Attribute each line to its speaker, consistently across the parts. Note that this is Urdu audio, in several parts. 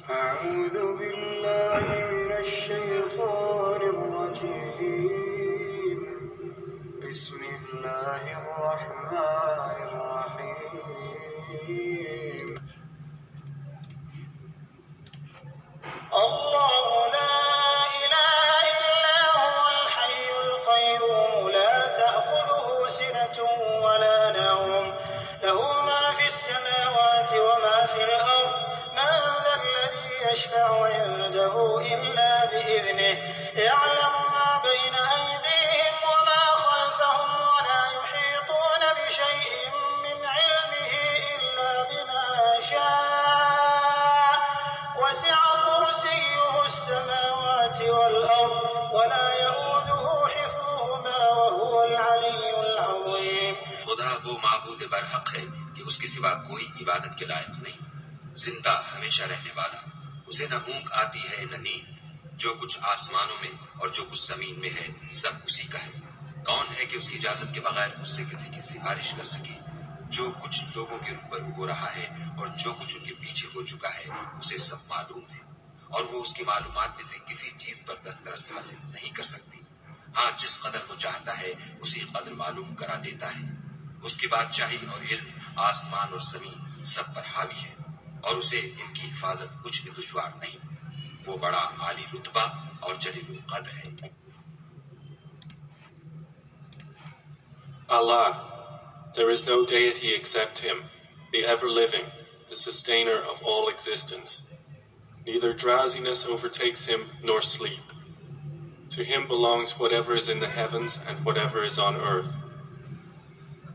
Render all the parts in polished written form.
Speaker 1: أعوذ بالله من الشيطان الرجيم بسم الله الرحمن الرحيم الله لا إله إلا هو الحي القيوم لا تأخذه سنة ولا نوم له ما في السماوات وما في الأرض من ذا الذي يشفع عنده إلا بإذنه يعلم ما بين أيديهم وما خلفهم ولا يحيطون بشيء من علمه إلا بما شاء وسع كرسيه السماوات والأرض ولا يؤوده حفظهما وهو العلي العظيم.
Speaker 2: خدا وہ معبود برحق ہے کہ اس کے سوا کوئی عبادت کے لائق نہیں، زندہ ہمیشہ رہنے والا، اسے نہ اونگ آتی ہے نہ نیند، جو کچھ آسمانوں میں اور جو کچھ زمین میں ہے سب اسی کا ہے۔ کون ہے کہ اس کی اجازت کے بغیر اس سے کسی کی سفارش کر سکے؟ جو کچھ لوگوں کے اوپر ہو رہا ہے اور جو کچھ ان کے پیچھے ہو چکا ہے اسے سب معلوم ہے، اور وہ اس کی معلومات میں سے کسی چیز پر دسترس حاصل نہیں کر سکتی۔ ہاں، جس قدر وہ چاہتا ہے اسی قدر معلوم کرا دیتا ہے۔ اس کی بادشاہی اور علم آسمان اور زمین سب پر حاوی ہے، اور اسے ان کی حفاظت کچھ بھی دشوار نہیں۔ وہ بڑا عالی رتبہ اور جلیل القدر ہے۔
Speaker 3: Allah, there is no deity except Him, the ever-living, the sustainer of all existence. Neither drowsiness overtakes Him nor sleep. To Him belongs whatever is in the heavens and whatever is on earth.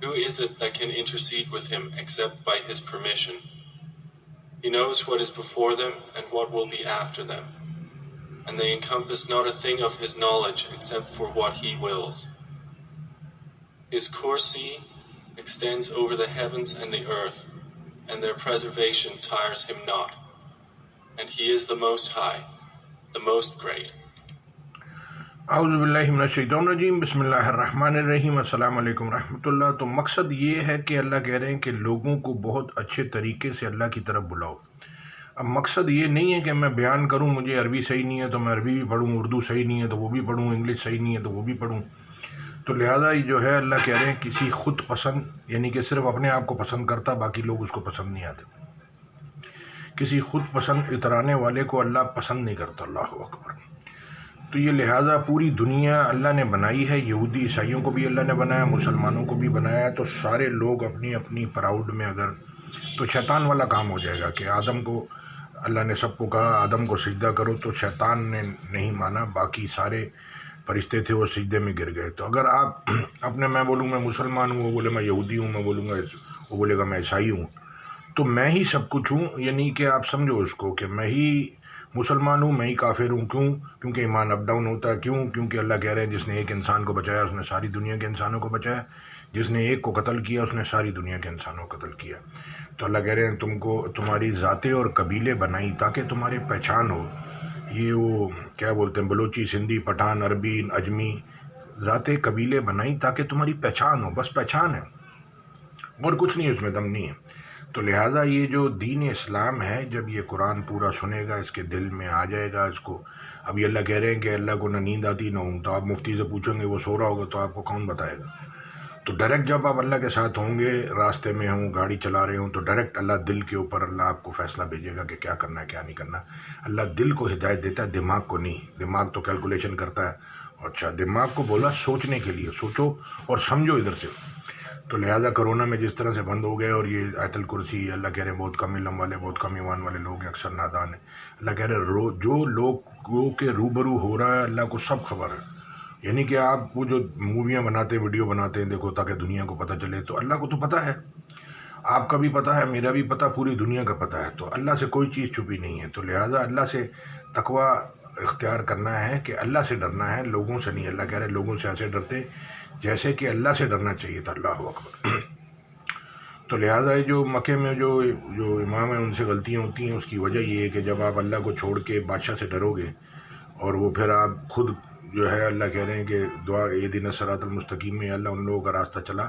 Speaker 3: Who is it that can intercede with Him except by His permission? He knows what is before them and what will be after them, and they encompass not a thing of His knowledge except for what He wills. His kursi extends over the heavens and the earth, and their preservation tires Him not. And He is the Most High, the Most Great.
Speaker 4: اعوذ باللہ من الشیطان الرجیم بسم اللہ الرحمن الرحیم السلام علیکم رحمۃ اللہ۔ تو مقصد یہ ہے کہ اللہ کہہ رہے ہیں کہ لوگوں کو بہت اچھے طریقے سے اللہ کی طرف بلاؤ۔ اب مقصد یہ نہیں ہے کہ میں بیان کروں مجھے عربی صحیح نہیں ہے تو میں عربی بھی پڑھوں، اردو صحیح نہیں ہے تو وہ بھی پڑھوں، انگلش صحیح نہیں ہے تو وہ بھی پڑھوں۔ تو لہٰذا یہ جو ہے اللہ کہہ رہے ہیں کسی خود پسند، یعنی کہ صرف اپنے آپ کو پسند کرتا باقی لوگ اس کو پسند نہیں آتے، کسی خود پسند اترانے والے کو اللہ پسند نہیں کرتا۔ اللہ اکبر۔ تو یہ لہٰذا پوری دنیا اللہ نے بنائی ہے، یہودی عیسائیوں کو بھی اللہ نے بنایا، مسلمانوں کو بھی بنایا، تو سارے لوگ اپنی اپنی پراؤڈ میں اگر تو شیطان والا کام ہو جائے گا کہ آدم کو اللہ نے سب کو کہا آدم کو سجدہ کرو، تو شیطان نے نہیں مانا، باقی سارے فرشتے تھے وہ سجدے میں گر گئے۔ تو اگر آپ اپنے میں بولوں میں مسلمان ہوں، وہ بولے میں یہودی ہوں، میں بولوں گا وہ بولے گا میں عیسائی ہوں، تو میں ہی سب کچھ ہوں، یعنی کہ آپ سمجھو اس کو کہ میں ہی مسلمان ہوں، میں ہی کافر ہوں۔ کیوں؟ کیونکہ ایمان اپ ڈاؤن ہوتا ہے۔ کیوں؟ کیونکہ اللہ کہہ رہے ہیں جس نے ایک انسان کو بچایا اس نے ساری دنیا کے انسانوں کو بچایا، جس نے ایک کو قتل کیا اس نے ساری دنیا کے انسانوں کو قتل کیا۔ تو اللہ کہہ رہے ہیں تم کو تمہاری ذاتیں اور قبیلے بنائی تاکہ تمہاری پہچان ہو۔ یہ وہ کیا بولتے ہیں بلوچی، سندھی، پٹھان، عربی، اجمی، ذاتیں قبیلے بنائی تاکہ تمہاری پہچان ہو، بس پہچان ہے اور کچھ نہیں، اس میں دم نہیں ہے۔ تو لہٰذا یہ جو دین اسلام ہے جب یہ قرآن پورا سنے گا اس کے دل میں آ جائے گا اس کو۔ اب یہ اللہ کہہ رہے ہیں کہ اللہ کو نہ نیند آتی نہ اونگ، تو آپ مفتی سے پوچھیں گے وہ سو رہا ہوگا تو آپ کو کون بتائے گا؟ تو ڈائریکٹ جب آپ اللہ کے ساتھ ہوں گے، راستے میں ہوں، گاڑی چلا رہے ہوں، تو ڈائریکٹ اللہ دل کے اوپر اللہ آپ کو فیصلہ بھیجے گا کہ کیا کرنا ہے کیا نہیں کرنا۔ اللہ دل کو ہدایت دیتا ہے، دماغ کو نہیں۔ دماغ تو کیلکولیشن کرتا ہے، اچھا دماغ کو بولا سوچنے کے لیے، سوچو اور سمجھو ادھر سے۔ تو لہٰذا کرونا میں جس طرح سے بند ہو گئے، اور یہ آیت الکرسی اللہ کہہ رہے ہیں بہت کم علم والے بہت کم ایمان والے لوگ ہیں، اکثر نادان ہیں۔ اللہ کہہ رہے جو لوگوں کے روبرو ہو رہا ہے اللہ کو سب خبر ہے، یعنی کہ آپ وہ جو موویاں بناتے ہیں ویڈیو بناتے ہیں دیکھو تاکہ دنیا کو پتہ چلے، تو اللہ کو تو پتہ ہے، آپ کا بھی پتہ ہے، میرا بھی پتہ، پوری دنیا کا پتہ ہے، تو اللہ سے کوئی چیز چھپی نہیں ہے۔ تو لہٰذا اللہ سے تقوی اختیار کرنا ہے کہ اللہ سے ڈرنا ہے، لوگوں سے نہیں۔ اللہ کہہ رہے لوگوں سے ایسے ڈرتے جیسے کہ اللہ سے ڈرنا چاہیے تھا۔ اللہ اکبر۔ تو لہٰذا جو مکے میں جو امام ہیں ان سے غلطیاں ہوتی ہیں، اس کی وجہ یہ ہے کہ جب آپ اللہ کو چھوڑ کے بادشاہ سے ڈرو گے اور وہ پھر آپ خود جو ہے اللہ کہہ رہے ہیں کہ دعا اہدنا الصراط المستقیم میں اللہ ان لوگوں کا راستہ چلا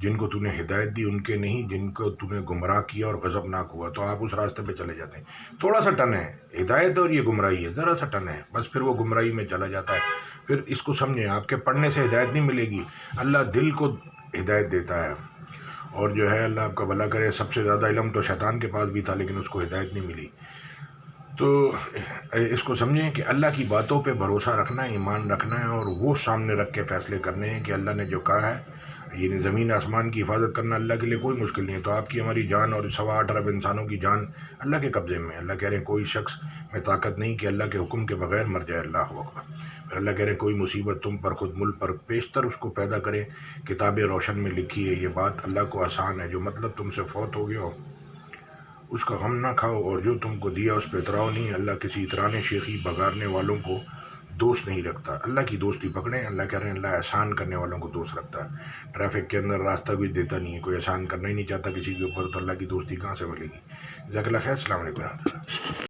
Speaker 4: جن کو تو نے ہدایت دی ان کے نہیں، جن کو تو نے گمراہ کیا اور غضبناک ہوا، تو آپ اس راستے پہ چلے جاتے ہیں۔ تھوڑا سا ٹن ہے ہدایت اور یہ گمراہی ہے، ذرا سا ٹن ہے، بس پھر وہ گمراہی میں چلا جاتا ہے۔ پھر اس کو سمجھیں، آپ کے پڑھنے سے ہدایت نہیں ملے گی، اللہ دل کو ہدایت دیتا ہے، اور جو ہے اللہ آپ کا بھلا کرے۔ سب سے زیادہ علم تو شیطان کے پاس بھی تھا لیکن اس کو ہدایت نہیں ملی۔ تو اس کو سمجھیں کہ اللہ کی باتوں پہ بھروسہ رکھنا ہے، ایمان رکھنا ہے، اور وہ سامنے رکھ کے فیصلے کرنے ہیں کہ اللہ نے جو کہا ہے، یعنی زمین آسمان کی حفاظت کرنا اللہ کے لیے کوئی مشکل نہیں ہے۔ تو آپ کی ہماری جان اور 8.25 ارب انسانوں کی جان اللہ کے قبضے میں ہے۔ اللہ کہہ رہے ہیں کوئی شخص میں طاقت نہیں کہ اللہ کے حکم کے بغیر مر جائے، اللہ اکبر۔ پھر اللہ کہہ رہے ہیں کوئی مصیبت تم پر خود ملک پر پیشتر اس کو پیدا کرے، کتاب روشن میں لکھی ہے۔ یہ بات اللہ کو آسان ہے، جو مطلب تم سے فوت ہو گیا ہو اس کا غم نہ کھاؤ، اور جو تم کو دیا اس پہ اتراؤ نہیں۔ اللہ کسی اترانے شیخی بگارنے والوں کو دوست نہیں رکھتا، اللہ کی دوستی پکڑیں۔ اللہ کہہ رہے ہیں اللہ احسان کرنے والوں کو دوست رکھتا ہے۔ ٹریفک کے اندر راستہ کوئی دیتا نہیں ہے، کوئی احسان کرنا ہی نہیں چاہتا کسی کے اوپر، تو اللہ کی دوستی کہاں سے ملے گی؟ جزاک اللہ خیر، السلام علیکم ورحمۃ اللہ۔